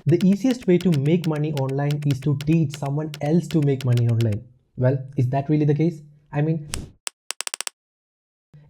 The easiest way to make money online is to teach someone else to make money online. Well, is that really the case? I mean,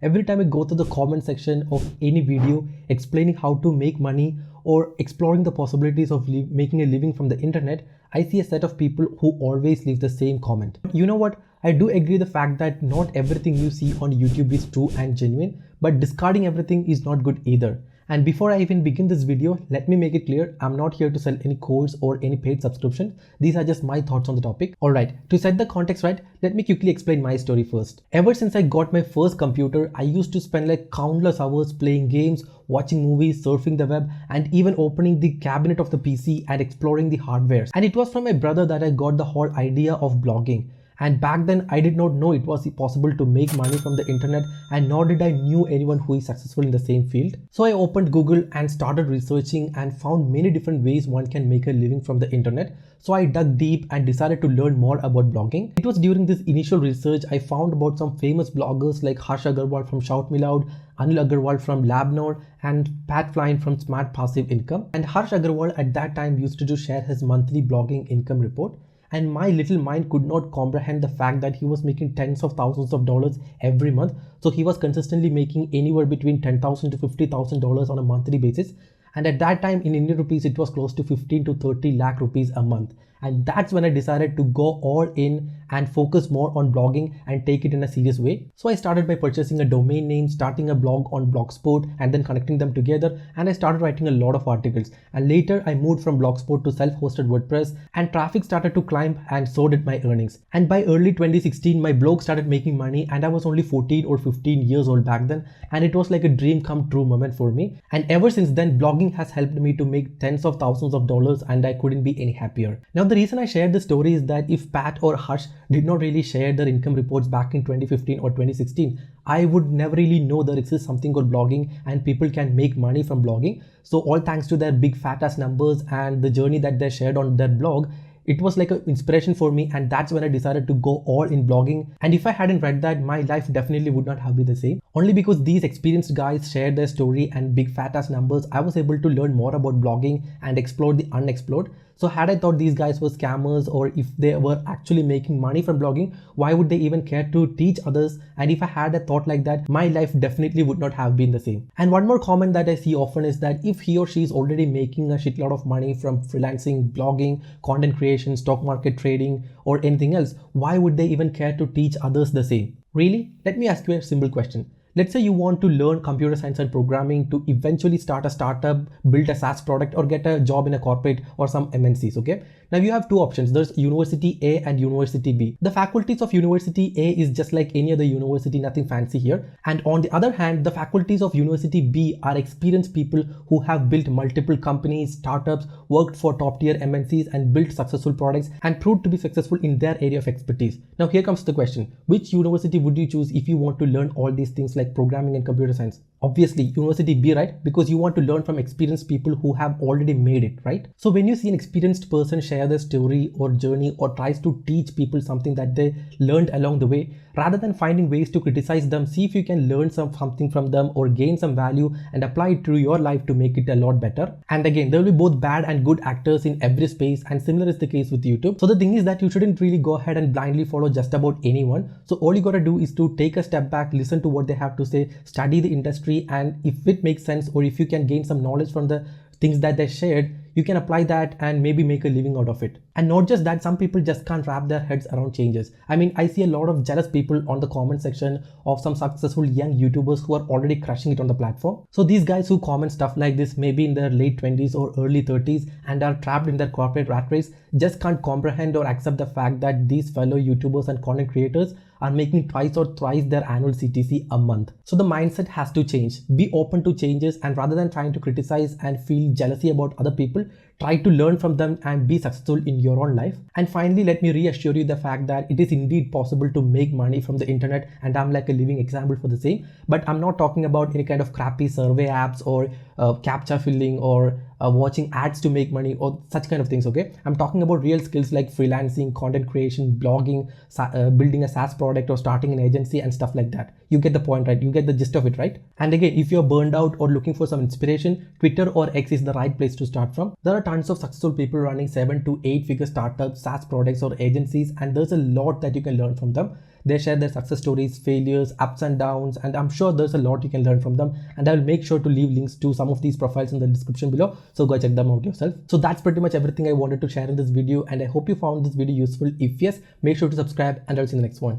every time I go to the comment section of any video explaining how to make money or exploring the possibilities of making a living from the internet, I see a set of people who always leave the same comment. You know what? I do agree the fact that not everything you see on YouTube is true and genuine, but discarding everything is not good either. And before I even begin this video, let me make it clear, I'm not here to sell any course or any paid subscription. These are just my thoughts on the topic. Alright, to set the context right, let me quickly explain my story first. Ever since I got my first computer, I used to spend like countless hours playing games, watching movies, surfing the web, and even opening the cabinet of the PC and exploring the hardware. And it was from my brother that I got the whole idea of blogging. And back then I did not know it was possible to make money from the internet, and nor did I knew anyone who is successful in the same field. So I opened Google and started researching and found many different ways one can make a living from the internet. So I dug deep and decided to learn more about blogging. It was during this initial research I found about some famous bloggers like Harsh Agarwal from Shout Me Loud, Anil Agarwal from LabNode, and Pat Flynn from Smart Passive Income. And Harsh Agarwal at that time used to share his monthly blogging income report. And my little mind could not comprehend the fact that he was making tens of thousands of dollars every month. So he was consistently making anywhere between $10,000 to $50,000 on a monthly basis. And at that time in Indian rupees, it was close to 15 to 30 lakh rupees a month. And that's when I decided to go all in and focus more on blogging and take it in a serious way. So I started by purchasing a domain name, starting a blog on Blogspot, and then connecting them together. And I started writing a lot of articles. And later I moved from Blogspot to self-hosted WordPress, and traffic started to climb, and so did my earnings. And by early 2016, my blog started making money, and I was only 14 or 15 years old back then. And it was like a dream come true moment for me. And ever since then, blogging has helped me to make tens of thousands of dollars, and I couldn't be any happier. Now, the reason I shared this story is that if Pat or Harsh did not really share their income reports back in 2015 or 2016, I would never really know there exists something called blogging and people can make money from blogging. So all thanks to their big fat ass numbers and the journey that they shared on their blog, it was like an inspiration for me, and that's when I decided to go all in blogging. And if I hadn't read that, my life definitely would not have been the same. Only because these experienced guys shared their story and big fat ass numbers, I was able to learn more about blogging and explore the unexplored. So had I thought these guys were scammers, or if they were actually making money from blogging, why would they even care to teach others? And if I had a thought like that, my life definitely would not have been the same. And one more comment that I see often is that if he or she is already making a shitload of money from freelancing, blogging, content creation, stock market trading, or anything else, why would they even care to teach others the same? Really? Let me ask you a simple question. Let's say you want to learn computer science and programming to eventually start a startup, build a SaaS product, or get a job in a corporate or some MNCs, okay? Now you have two options. There's University A and University B. The faculties of University A is just like any other university, nothing fancy here. And on the other hand, the faculties of University B are experienced people who have built multiple companies, startups, worked for top tier MNCs, and built successful products and proved to be successful in their area of expertise. Now here comes the question. Which university would you choose if you want to learn all these things like programming and computer science? Obviously University B, right? Because you want to learn from experienced people who have already made it, right? So when you see an experienced person share their story or journey or tries to teach people something that they learned along the way, rather than finding ways to criticize them, see if you can learn something from them or gain some value and apply it to your life to make it a lot better. And again, there will be both bad and good actors in every space, and similar is the case with YouTube. So the thing is that you shouldn't really go ahead and blindly follow just about anyone. So all you gotta do is to take a step back, listen to what they have to say, study the industry, and if it makes sense or if you can gain some knowledge from the things that they shared, you can apply that and maybe make a living out of it. And not just that, some people just can't wrap their heads around changes. I mean, I see a lot of jealous people on the comment section of some successful young YouTubers who are already crushing it on the platform. So these guys who comment stuff like this, maybe in their late 20s or early 30s and are trapped in their corporate rat race, just can't comprehend or accept the fact that these fellow YouTubers and content creators are making twice or thrice their annual CTC a month. So the mindset has to change. Be open to changes, and rather than trying to criticize and feel jealousy about other people, try to learn from them and be successful in your own life. And finally, let me reassure you the fact that it is indeed possible to make money from the internet, and I'm like a living example for the same. But I'm not talking about any kind of crappy survey apps or captcha filling or watching ads to make money or such kind of things, okay? I'm talking about real skills like freelancing, content creation, blogging, building a SaaS product or starting an agency and stuff like that. You get the point, right? You get the gist of it, right? And again, if you're burned out or looking for some inspiration, Twitter or X is the right place to start from. There are tons of successful people running 7 to 8 figure startups, SaaS products or agencies, and there's a lot that you can learn from them. They share their success stories, failures, ups and downs, and I'm sure there's a lot you can learn from them. And I'll make sure to leave links to some of these profiles in the description below, so go check them out yourself. So that's pretty much everything I wanted to share in this video, and I hope you found this video useful. If yes, make sure to subscribe, and I'll see you in the next one.